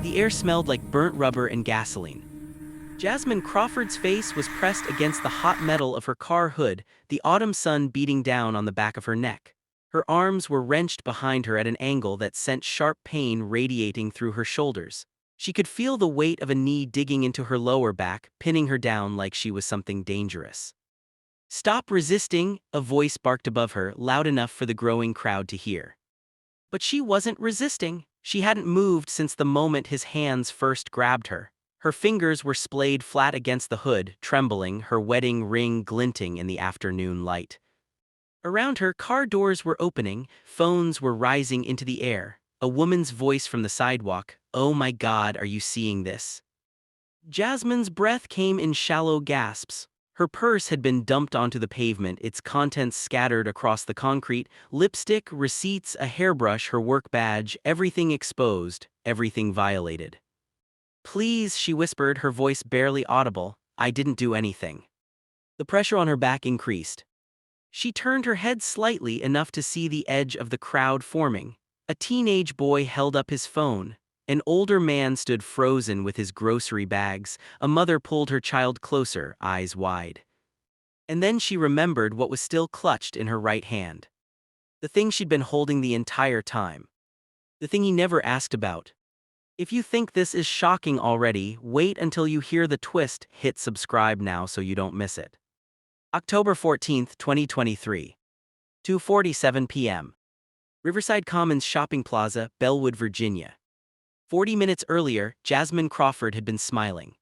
The air smelled like burnt rubber and gasoline. Jasmine Crawford's face was pressed against the hot metal of her car hood, the autumn sun beating down on the back of her neck. Her arms were wrenched behind her at an angle that sent sharp pain radiating through her shoulders. She could feel the weight of a knee digging into her lower back, pinning her down like she was something dangerous. "Stop resisting," a voice barked above her, loud enough for the growing crowd to hear. But she wasn't resisting. She hadn't moved since the moment his hands first grabbed her. Her fingers were splayed flat against the hood, trembling, her wedding ring glinting in the afternoon light. Around her, car doors were opening, phones were rising into the air. A woman's voice from the sidewalk, "Oh my God, are you seeing this?" Jasmine's breath came in shallow gasps. Her purse had been dumped onto the pavement, its contents scattered across the concrete: lipstick, receipts, a hairbrush, her work badge, everything exposed, everything violated. "Please," she whispered, her voice barely audible, "I didn't do anything." The pressure on her back increased. She turned her head slightly enough to see the edge of the crowd forming. A teenage boy held up his phone. An older man stood frozen with his grocery bags. A mother pulled her child closer, eyes wide. And then she remembered what was still clutched in her right hand. The thing she'd been holding the entire time. The thing he never asked about. If you think this is shocking already, wait until you hear the twist. Hit subscribe now so you don't miss it. October 14th, 2023. 2:47 p.m. Riverside Commons Shopping Plaza, Bellwood, Virginia. 40 minutes earlier, Jasmine Crawford had been smiling.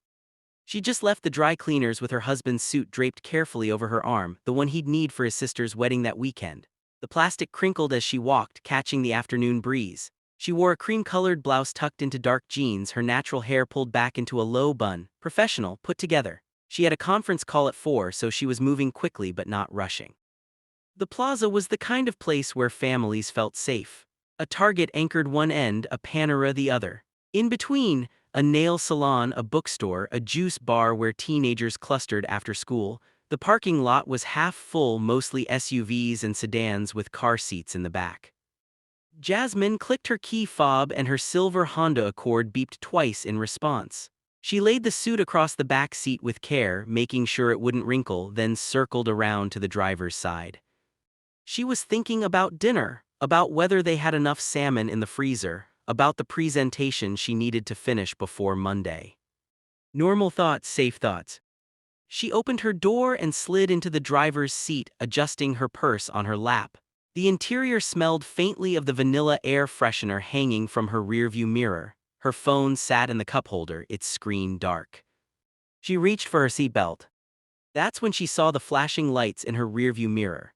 She just left the dry cleaners with her husband's suit draped carefully over her arm, the one he'd need for his sister's wedding that weekend. The plastic crinkled as she walked, catching the afternoon breeze. She wore a cream-colored blouse tucked into dark jeans, her natural hair pulled back into a low bun, professional, put together. She had a conference call at 4, so she was moving quickly but not rushing. The plaza was the kind of place where families felt safe. A Target anchored one end, a Panera the other. In between, a nail salon, a bookstore, a juice bar where teenagers clustered after school. The parking lot was half full, mostly SUVs and sedans with car seats in the back. Jasmine clicked her key fob and her silver Honda Accord beeped twice in response. She laid the suit across the back seat with care, making sure it wouldn't wrinkle, then circled around to the driver's side. She was thinking about dinner, about whether they had enough salmon in the freezer, about the presentation she needed to finish before Monday. Normal thoughts, safe thoughts. She opened her door and slid into the driver's seat, adjusting her purse on her lap. The interior smelled faintly of the vanilla air freshener hanging from her rearview mirror. Her phone sat in the cup holder, its screen dark. She reached for her seatbelt. That's when she saw the flashing lights in her rearview mirror.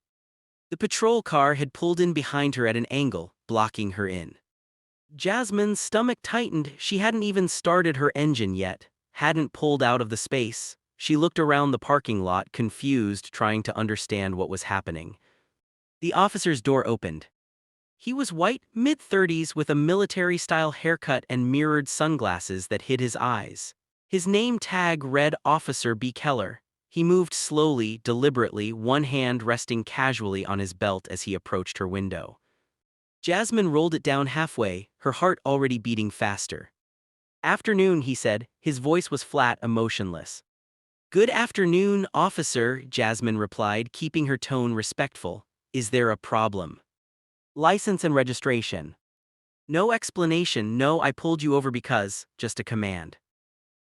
The patrol car had pulled in behind her at an angle, blocking her in. Jasmine's stomach tightened. She hadn't even started her engine yet, hadn't pulled out of the space. She looked around the parking lot, confused, trying to understand what was happening. The officer's door opened. He was white, mid-30s, with a military-style haircut and mirrored sunglasses that hid his eyes. His name tag read Officer Keller. He moved slowly, deliberately, one hand resting casually on his belt as he approached her window. Jasmine rolled it down halfway, her heart already beating faster. "Afternoon," he said, his voice was flat, emotionless. "Good afternoon, officer," Jasmine replied, keeping her tone respectful. "Is there a problem?" "License and registration." "No explanation, no, I pulled you over because," just a command.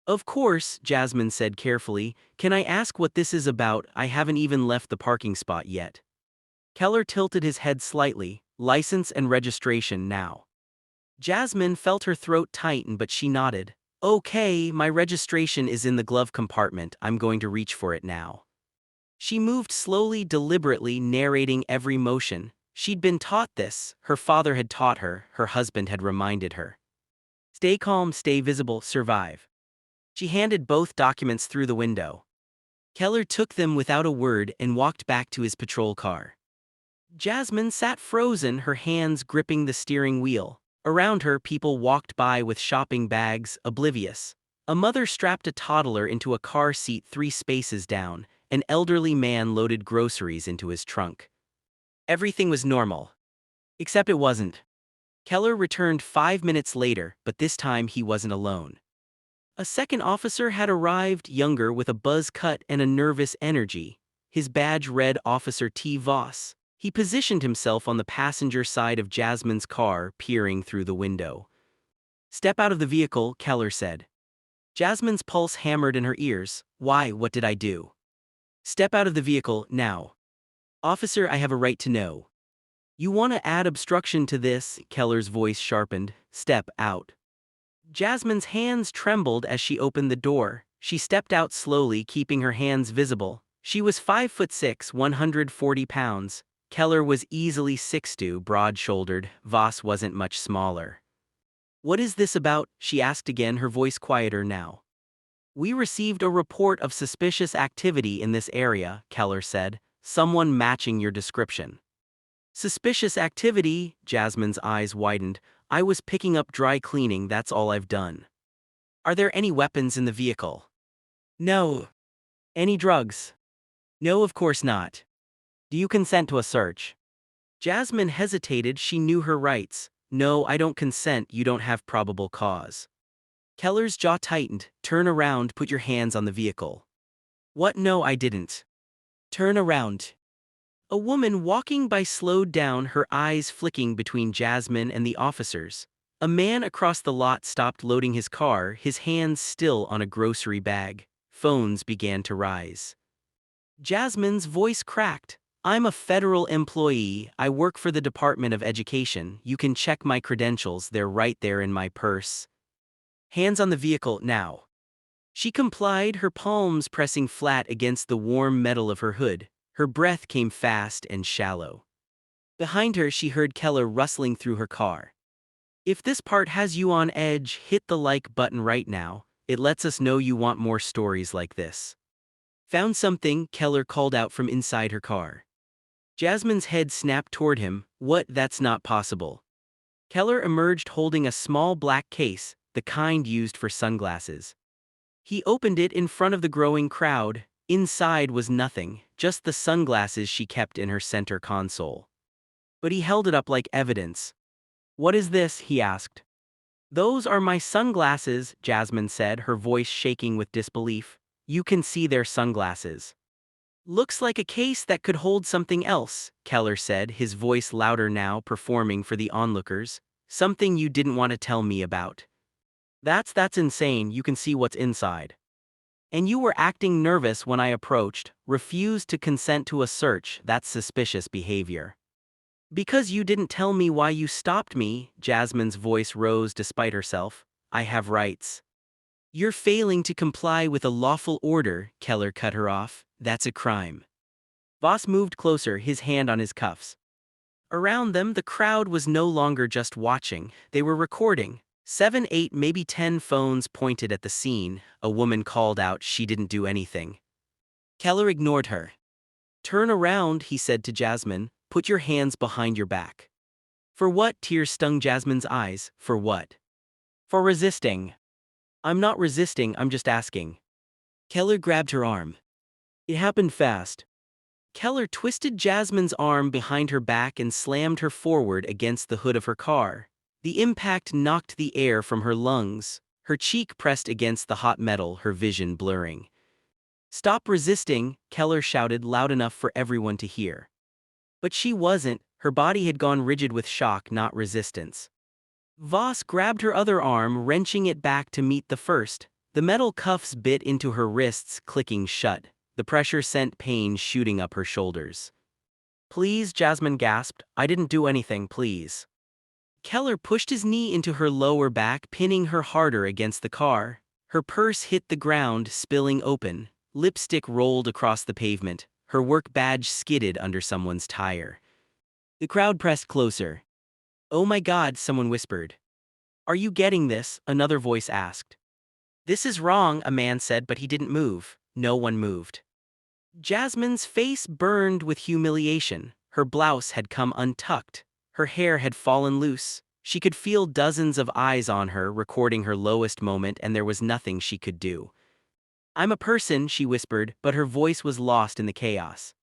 "Of course," Jasmine said carefully. "Can I ask what this is about? I haven't even left the parking spot yet." Keller tilted his head slightly. "License and registration now." Jasmine felt her throat tighten, but she nodded. "Okay, my registration is in the glove compartment. I'm going to reach for it now." She moved slowly, deliberately, narrating every motion. She'd been taught this. Her father had taught her, her husband had reminded her. Stay calm, stay visible, survive. She handed both documents through the window. Keller took them without a word and walked back to his patrol car. Jasmine sat frozen, her hands gripping the steering wheel. Around her, people walked by with shopping bags, oblivious. A mother strapped a toddler into a car seat 3 spaces down. An elderly man loaded groceries into his trunk. Everything was normal. Except it wasn't. Keller returned 5 minutes later, but this time he wasn't alone. A second officer had arrived, younger with a buzz cut and a nervous energy. His badge read Officer T. Voss. He positioned himself on the passenger side of Jasmine's car, peering through the window. "Step out of the vehicle," Keller said. Jasmine's pulse hammered in her ears. "Why, what did I do?" "Step out of the vehicle, now." "Officer, I have a right to know." "You want to add obstruction to this?" Keller's voice sharpened. "Step out." Jasmine's hands trembled as she opened the door. She stepped out slowly, keeping her hands visible. She was 5'6", 140 pounds. Keller was easily 6'2", broad-shouldered. Voss wasn't much smaller. "What is this about?" she asked again, her voice quieter now. "We received a report of suspicious activity in this area," Keller said. "Someone matching your description." "Suspicious activity?" Jasmine's eyes widened. "I was picking up dry cleaning, that's all I've done." "Are there any weapons in the vehicle?" "No." "Any drugs?" "No, of course not." "Do you consent to a search?" Jasmine hesitated. She knew her rights. "No, I don't consent. You don't have probable cause." Keller's jaw tightened. "Turn around, put your hands on the vehicle." "What? No, I didn't." "Turn around." A woman walking by slowed down, her eyes flicking between Jasmine and the officers. A man across the lot stopped loading his car, his hands still on a grocery bag. Phones began to rise. Jasmine's voice cracked. "I'm a federal employee. I work for the Department of Education. You can check my credentials, they're right there in my purse." "Hands on the vehicle, now." She complied, her palms pressing flat against the warm metal of her hood. Her breath came fast and shallow. Behind her, she heard Keller rustling through her car. "If this part has you on edge, hit the like button right now. It lets us know you want more stories like this." "Found something," Keller called out from inside her car. Jasmine's head snapped toward him. "What? That's not possible." Keller emerged holding a small black case, the kind used for sunglasses. He opened it in front of the growing crowd. Inside was nothing, just the sunglasses she kept in her center console. But he held it up like evidence. "What is this?" he asked. "Those are my sunglasses," Jasmine said, her voice shaking with disbelief. "You can see they're sunglasses." "Looks like a case that could hold something else," Keller said, his voice louder now, performing for the onlookers. "Something you didn't want to tell me about." That's insane. You can see what's inside." "And you were acting nervous when I approached, refused to consent to a search. That's suspicious behavior." "Because you didn't tell me why you stopped me," Jasmine's voice rose despite herself. "I have rights." "You're failing to comply with a lawful order," Keller cut her off. "That's a crime." Voss moved closer, his hand on his cuffs. Around them, the crowd was no longer just watching, they were recording. 7, 8, maybe 10 phones pointed at the scene. A woman called out she didn't do anything. Keller ignored her. "Turn around," he said to Jasmine. "Put your hands behind your back." "For what?" Tears stung Jasmine's eyes. "For what?" "For resisting." "I'm not resisting, I'm just asking." Keller grabbed her arm. It happened fast. Keller twisted Jasmine's arm behind her back and slammed her forward against the hood of her car. The impact knocked the air from her lungs. Her cheek pressed against the hot metal, her vision blurring. "Stop resisting," Keller shouted loud enough for everyone to hear. But she wasn't. Her body had gone rigid with shock, not resistance. Voss grabbed her other arm, wrenching it back to meet the first. The metal cuffs bit into her wrists, clicking shut. The pressure sent pain shooting up her shoulders. "Please," Jasmine gasped. "I didn't do anything, please." Keller pushed his knee into her lower back, pinning her harder against the car. Her purse hit the ground, spilling open. Lipstick rolled across the pavement. Her work badge skidded under someone's tire. The crowd pressed closer. "Oh my God," someone whispered. "Are you getting this?" another voice asked. "This is wrong," a man said, but he didn't move. No one moved. Jasmine's face burned with humiliation. Her blouse had come untucked. Her hair had fallen loose. She could feel dozens of eyes on her, recording her lowest moment, and there was nothing she could do. "I'm a person," she whispered, but her voice was lost in the chaos.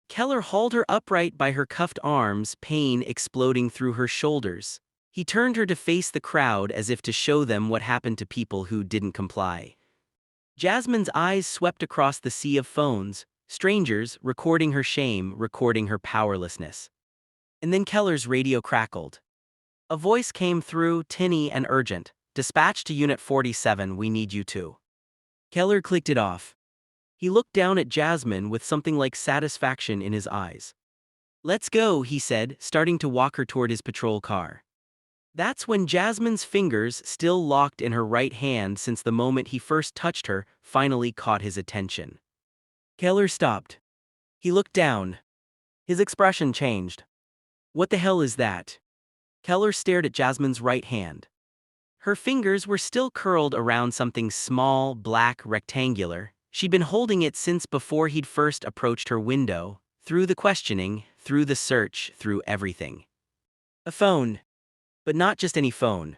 Keller hauled her upright by her cuffed arms, pain exploding through her shoulders. He turned her to face the crowd as if to show them what happened to people who didn't comply. Jasmine's eyes swept across the sea of phones, strangers recording her shame, recording her powerlessness. And then Keller's radio crackled. A voice came through, tinny and urgent. "Dispatch to Unit 47, we need you to." Keller clicked it off. He looked down at Jasmine with something like satisfaction in his eyes. "Let's go," he said, starting to walk her toward his patrol car. That's when Jasmine's fingers, still locked in her right hand since the moment he first touched her, finally caught his attention. Keller stopped. He looked down. His expression changed. "What the hell is that?" Keller stared at Jasmine's right hand. Her fingers were still curled around something small, black, rectangular. She'd been holding it since before he'd first approached her window, through the questioning, through the search, through everything. A phone. But not just any phone.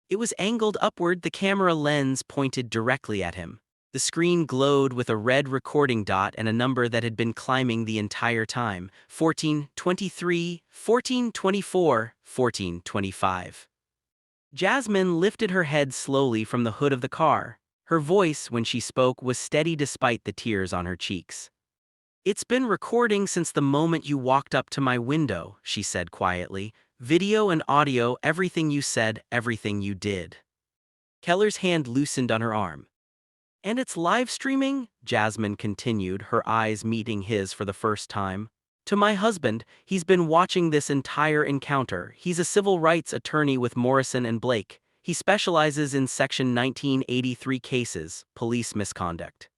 It was angled upward, the camera lens pointed directly at him. The screen glowed with a red recording dot and a number that had been climbing the entire time: 1423, 1424, 1425. Jasmine lifted her head slowly from the hood of the car. Her voice, when she spoke, was steady despite the tears on her cheeks. "It's been recording since the moment you walked up to my window," she said quietly. "Video and audio, everything you said, everything you did." Keller's hand loosened on her arm. "And it's live streaming?" Jasmine continued, her eyes meeting his for the first time. "To my husband, he's been watching this entire encounter. He's a civil rights attorney with Morrison and Blake. He specializes in Section 1983 cases, police misconduct."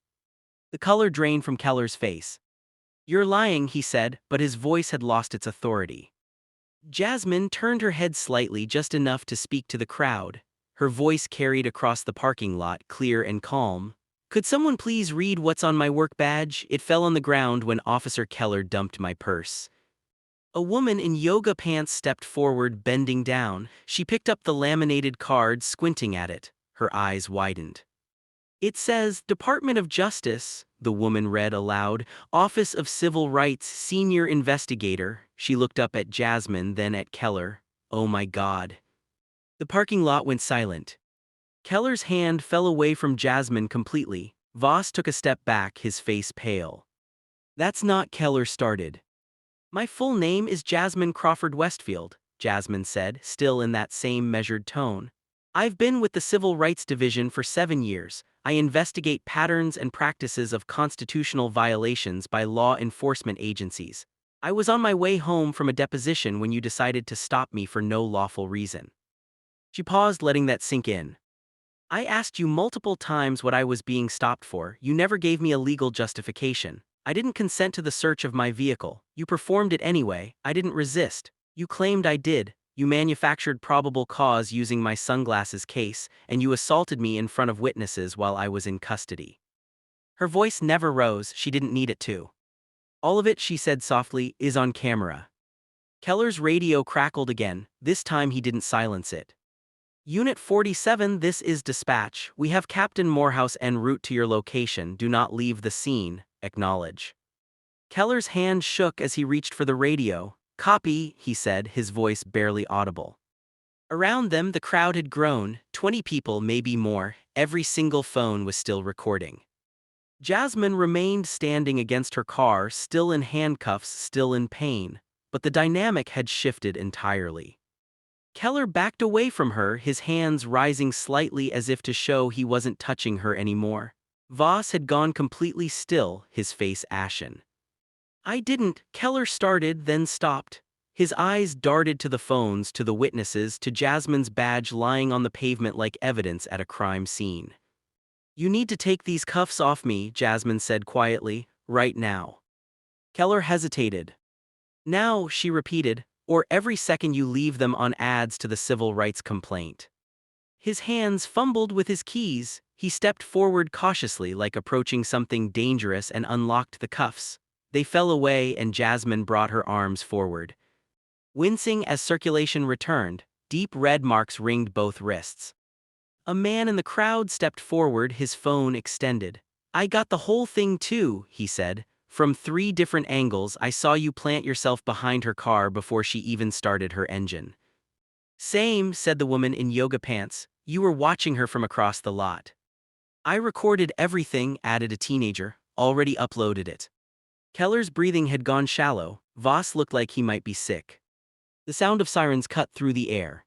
The color drained from Keller's face. "You're lying," he said, but his voice had lost its authority. Jasmine turned her head slightly, just enough to speak to the crowd. Her voice carried across the parking lot, clear and calm. "Could someone please read what's on my work badge? It fell on the ground when Officer Keller dumped my purse." A woman in yoga pants stepped forward, bending down. She picked up the laminated card, squinting at it. Her eyes widened. "It says, Department of Justice," the woman read aloud. "Office of Civil Rights, Senior Investigator." She looked up at Jasmine, then at Keller. "Oh my God." The parking lot went silent. Keller's hand fell away from Jasmine completely. Voss took a step back, his face pale. "That's not," Keller started. "My full name is Jasmine Crawford Westfield," Jasmine said, still in that same measured tone. "I've been with the Civil Rights Division for 7 years. I investigate patterns and practices of constitutional violations by law enforcement agencies. I was on my way home from a deposition when you decided to stop me for no lawful reason." She paused, letting that sink in. "I asked you multiple times what I was being stopped for. You never gave me a legal justification. I didn't consent to the search of my vehicle. You performed it anyway. I didn't resist. You claimed I did. You manufactured probable cause using my sunglasses case, and you assaulted me in front of witnesses while I was in custody." Her voice never rose, she didn't need it to. "All of it," she said softly, "is on camera." Keller's radio crackled again. This time he didn't silence it. "Unit 47, this is dispatch. We have Captain Morehouse en route to your location. Do not leave the scene. Acknowledge." Keller's hand shook as he reached for the radio. "Copy," he said, his voice barely audible. Around them, the crowd had grown, 20 people, maybe more. Every single phone was still recording. Jasmine remained standing against her car, still in handcuffs, still in pain, but the dynamic had shifted entirely. Keller backed away from her, his hands rising slightly as if to show he wasn't touching her anymore. Voss had gone completely still, his face ashen. "I didn't," Keller started, then stopped. His eyes darted to the phones, to the witnesses, to Jasmine's badge lying on the pavement like evidence at a crime scene. "You need to take these cuffs off me," Jasmine said quietly, "right now." Keller hesitated. "Now," she repeated, "or every second you leave them on adds to the civil rights complaint." His hands fumbled with his keys. He stepped forward cautiously, like approaching something dangerous, and unlocked the cuffs. They fell away, and Jasmine brought her arms forward. Wincing as circulation returned, deep red marks ringed both wrists. A man in the crowd stepped forward, his phone extended. "I got the whole thing too," he said. "From 3 different angles. I saw you plant yourself behind her car before she even started her engine." Same, said the woman in yoga pants. You were watching her from across the lot. I recorded everything, added a teenager, already uploaded it. Keller's breathing had gone shallow. Voss looked like he might be sick. The sound of sirens cut through the air.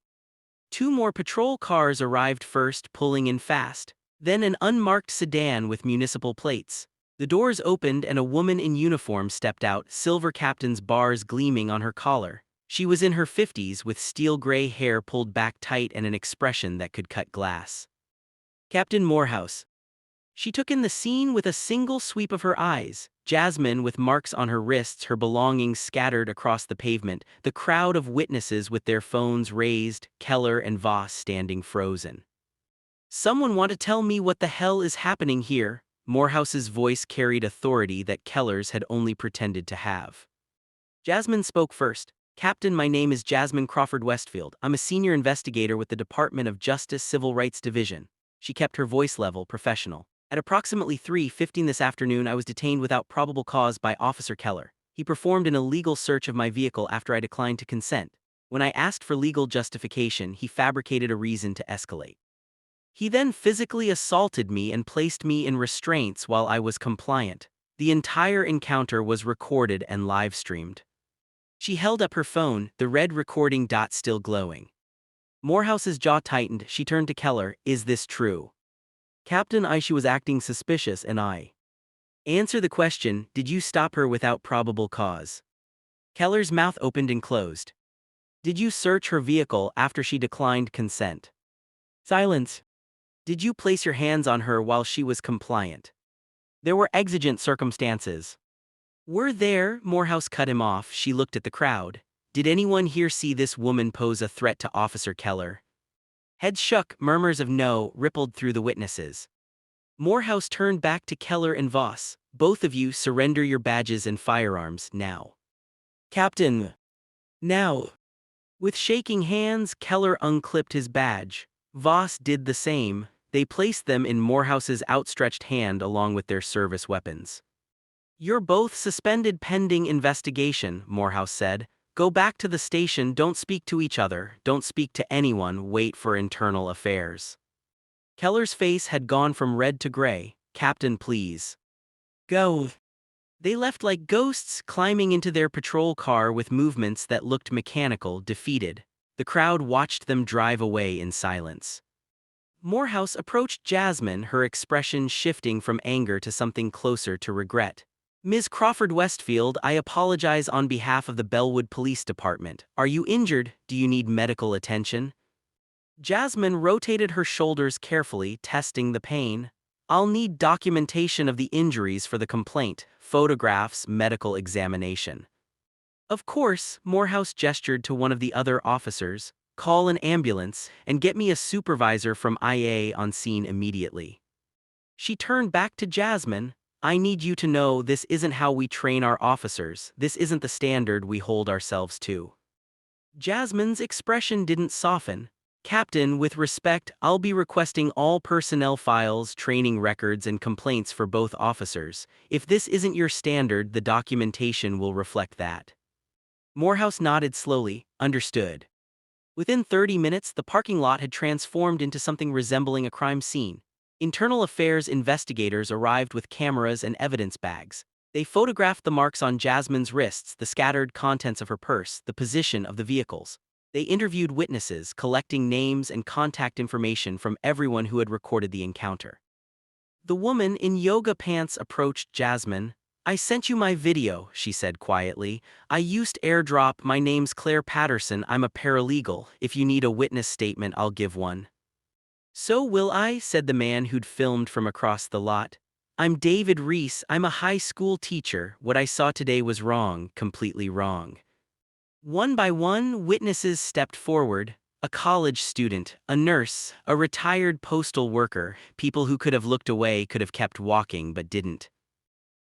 Two more patrol cars arrived first, pulling in fast. Then an unmarked sedan with municipal plates. The doors opened and a woman in uniform stepped out, silver captain's bars gleaming on her collar. She was in her 50s with steel gray hair pulled back tight and an expression that could cut glass. Captain Morehouse. She took in the scene with a single sweep of her eyes. Jasmine with marks on her wrists, her belongings scattered across the pavement, the crowd of witnesses with their phones raised, Keller and Voss standing frozen. Someone want to tell me what the hell is happening here? Morehouse's voice carried authority that Keller's had only pretended to have. Jasmine spoke first. Captain, my name is Jasmine Crawford Westfield. I'm a senior investigator with the Department of Justice Civil Rights Division. She kept her voice level, professional. At approximately 3:15 this afternoon, I was detained without probable cause by Officer Keller. He performed an illegal search of my vehicle after I declined to consent. When I asked for legal justification, he fabricated a reason to escalate. He then physically assaulted me and placed me in restraints while I was compliant. The entire encounter was recorded and live-streamed. She held up her phone, the red recording dot still glowing. Morehouse's jaw tightened. She turned to Keller. Is this true? Captain, she was acting suspicious and I. Answer the question, did you stop her without probable cause? Keller's mouth opened and closed. Did you search her vehicle after she declined consent? Silence. Did you place your hands on her while she was compliant? There were exigent circumstances. Were there? Morehouse cut him off. She looked at the crowd. Did anyone here see this woman pose a threat to Officer Keller? Heads shook, murmurs of no rippled through the witnesses. Morehouse turned back to Keller and Voss. Both of you surrender your badges and firearms, now. Captain. Now. With shaking hands, Keller unclipped his badge. Voss did the same. They placed them in Morehouse's outstretched hand along with their service weapons. You're both suspended pending investigation, Morehouse said. Go back to the station, don't speak to each other, don't speak to anyone, wait for internal affairs. Keller's face had gone from red to gray. Captain, please. Go. They left like ghosts, climbing into their patrol car with movements that looked mechanical, defeated. The crowd watched them drive away in silence. Morehouse approached Jasmine, her expression shifting from anger to something closer to regret. Ms. Crawford Westfield, I apologize on behalf of the Bellwood Police Department. Are you injured? Do you need medical attention? Jasmine rotated her shoulders carefully, testing the pain. I'll need documentation of the injuries for the complaint, photographs, medical examination. Of course, Morehouse gestured to one of the other officers. Call an ambulance and get me a supervisor from IA on scene immediately. She turned back to Jasmine. I need you to know this isn't how we train our officers, this isn't the standard we hold ourselves to. Jasmine's expression didn't soften. Captain, with respect, I'll be requesting all personnel files, training records, and complaints for both officers. If this isn't your standard, the documentation will reflect that. Morehouse nodded slowly. Understood. Within 30 minutes, the parking lot had transformed into something resembling a crime scene. Internal Affairs investigators arrived with cameras and evidence bags. They photographed the marks on Jasmine's wrists, the scattered contents of her purse, the position of the vehicles. They interviewed witnesses, collecting names and contact information from everyone who had recorded the encounter. The woman in yoga pants approached Jasmine. I sent you my video, she said quietly. I used AirDrop. My name's Claire Patterson. I'm a paralegal. If you need a witness statement, I'll give one. So will I, said the man who'd filmed from across the lot. I'm David Reese. I'm a high school teacher. What I saw today was wrong, completely wrong. One by one, witnesses stepped forward. A college student, a nurse, a retired postal worker. People who could have looked away, could have kept walking but didn't.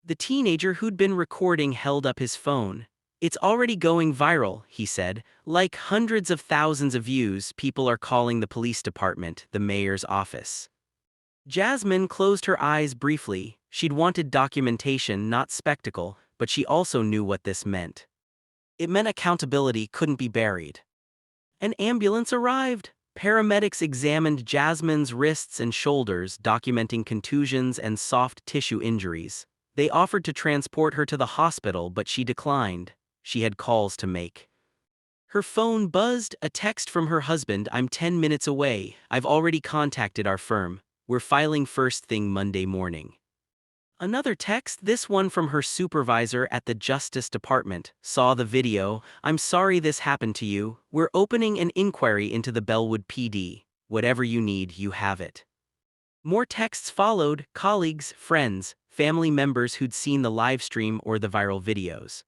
The teenager who'd been recording held up his phone. It's already going viral, he said. Like hundreds of thousands of views, people are calling the police department, the mayor's office. Jasmine closed her eyes briefly. She'd wanted documentation, not spectacle, but she also knew what this meant. It meant accountability couldn't be buried. An ambulance arrived. Paramedics examined Jasmine's wrists and shoulders, documenting contusions and soft tissue injuries. They offered to transport her to the hospital, but she declined. She had calls to make. Her phone buzzed, a text from her husband. "I'm 10 minutes away. I've already contacted our firm. We're filing first thing Monday morning." Another text, this one from her supervisor at the Justice Department. "Saw the video. I'm sorry this happened to you. We're opening an inquiry into the Bellwood PD. Whatever you need, you have it." More texts followed, colleagues, friends, family members who'd seen the live stream or the viral videos.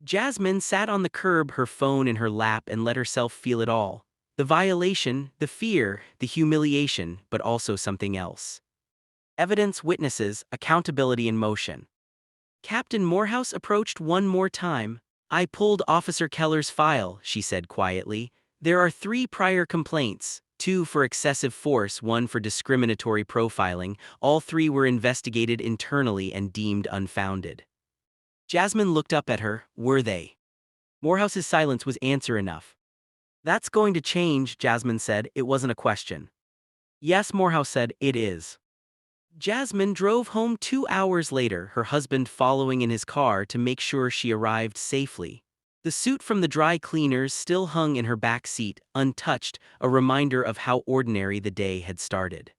Jasmine sat on the curb, her phone in her lap, and let herself feel it all. The violation, the fear, the humiliation, but also something else. Evidence, witnesses, accountability in motion. Captain Morehouse approached one more time. "I pulled Officer Keller's file," she said quietly. "There are 3 prior complaints, 2 for excessive force, 1 for discriminatory profiling. All 3 were investigated internally and deemed unfounded." Jasmine looked up at her. "Were they?" Morehouse's silence was answer enough. "That's going to change," Jasmine said. It wasn't a question. "Yes," Morehouse said, "it is." Jasmine drove home 2 hours later, her husband following in his car to make sure she arrived safely. The suit from the dry cleaners still hung in her back seat, untouched, a reminder of how ordinary the day had started.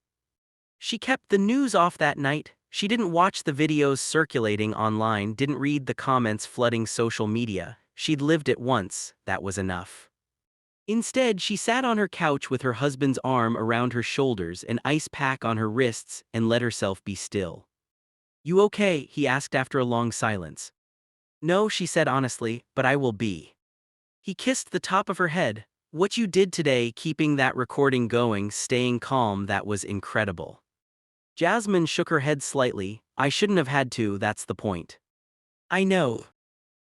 She kept the news off that night. She didn't watch the videos circulating online, didn't read the comments flooding social media. She'd lived it once, that was enough. Instead, she sat on her couch with her husband's arm around her shoulders, an ice pack on her wrists, and let herself be still. "You okay?" he asked after a long silence. "No," she said honestly, "but I will be." He kissed the top of her head. "What you did today, keeping that recording going, staying calm, that was incredible." Jasmine shook her head slightly. "I shouldn't have had to, that's the point." "I know."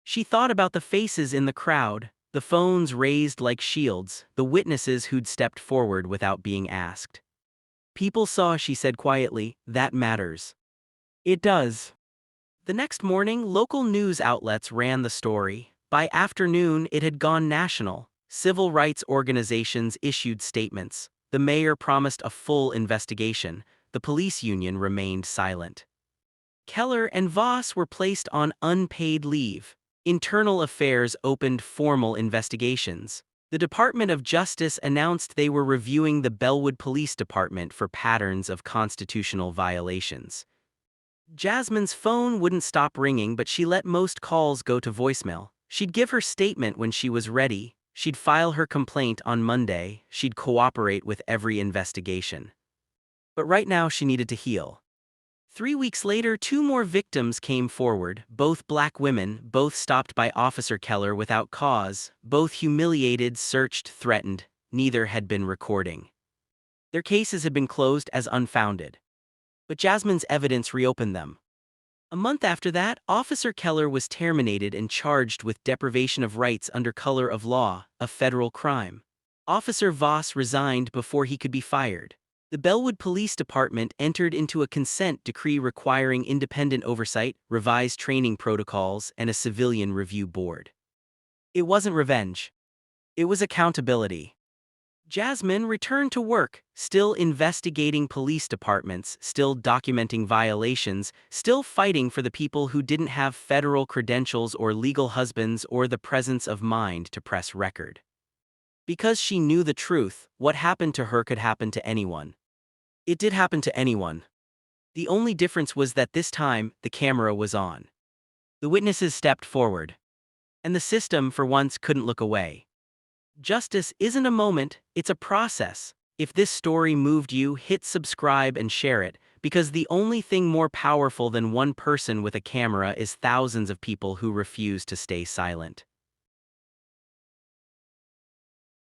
She thought about the faces in the crowd, the phones raised like shields, the witnesses who'd stepped forward without being asked. "People saw," she said quietly. "That matters." "It does." The next morning, local news outlets ran the story. By afternoon, it had gone national. Civil rights organizations issued statements. The mayor promised a full investigation. The police union remained silent. Keller and Voss were placed on unpaid leave. Internal Affairs opened formal investigations. The Department of Justice announced they were reviewing the Bellwood Police Department for patterns of constitutional violations. Jasmine's phone wouldn't stop ringing, but she let most calls go to voicemail. She'd give her statement when she was ready. She'd file her complaint on Monday. She'd cooperate with every investigation. But right now she needed to heal. 3 weeks later, 2 more victims came forward, both black women, both stopped by Officer Keller without cause, both humiliated, searched, threatened. Neither had been recording. Their cases had been closed as unfounded. But Jasmine's evidence reopened them. A month after that, Officer Keller was terminated and charged with deprivation of rights under color of law, a federal crime. Officer Voss resigned before he could be fired. The Bellwood Police Department entered into a consent decree requiring independent oversight, revised training protocols, and a civilian review board. It wasn't revenge. It was accountability. Jasmine returned to work, still investigating police departments, still documenting violations, still fighting for the people who didn't have federal credentials or legal husbands or the presence of mind to press record. Because she knew the truth, what happened to her could happen to anyone. It did happen to anyone. The only difference was that this time, the camera was on. The witnesses stepped forward. And the system, for once, couldn't look away. Justice isn't a moment, it's a process. If this story moved you, hit subscribe and share it, because the only thing more powerful than one person with a camera is thousands of people who refuse to stay silent.